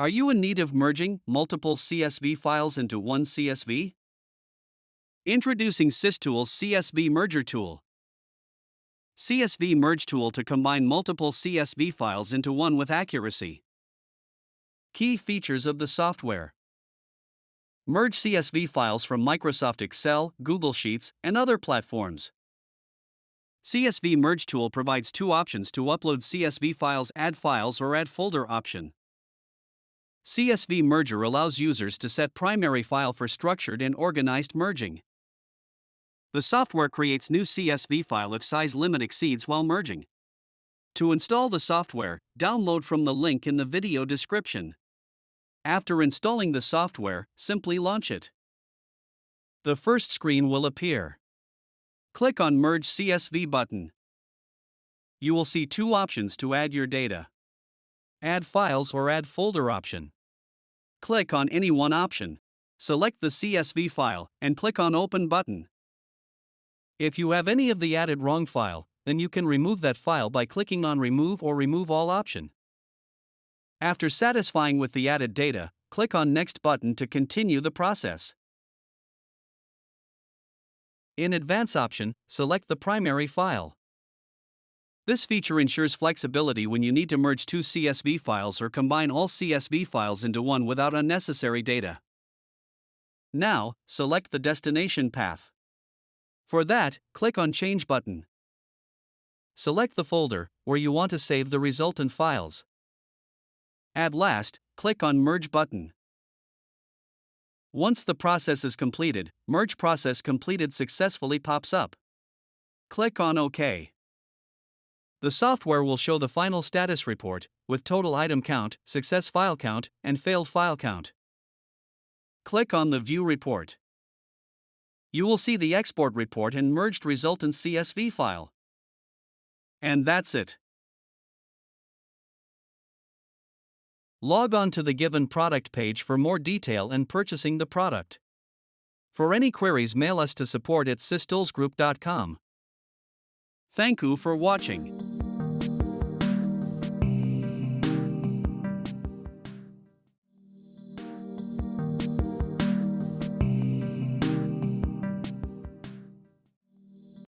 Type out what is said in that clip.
Are you in need of merging multiple CSV files into one CSV? Introducing SysTools CSV Merger tool. CSV Merge tool to combine multiple CSV files into one with accuracy. Key features of the software. Merge CSV files from Microsoft Excel, Google Sheets, and other platforms. CSV Merge tool provides two options to upload CSV files: Add Files or Add Folder option. CSV Merger allows users to set primary file for structured and organized merging. The software creates new CSV file if size limit exceeds while merging. To install the software, download from the link in the video description. After installing the software, simply launch it. The first screen will appear. Click on Merge CSV button. You will see two options to add your data: Add Files or Add Folder option. Click on any one option. Select the CSV file and click on Open button. If you have any of the added wrong file, then you can remove that file by clicking on Remove or Remove All option. After satisfying with the added data, click on Next button to continue the process. In Advance option, select the primary file. This feature ensures flexibility when you need to merge two CSV files or combine all CSV files into one without unnecessary data. Now, select the destination path. For that, click on Change button. Select the folder where you want to save the resultant files. At last, click on Merge button. Once the process is completed, Merge Process Completed successfully pops up. Click on OK. The software will show the final status report, with total item count, success file count, and failed file count. Click on the View Report. You will see the export report and merged resultant CSV file. And that's it. Log on to the given product page for more detail and purchasing the product. For any queries, mail us to support@systoolsgroup.com. Thank you for watching.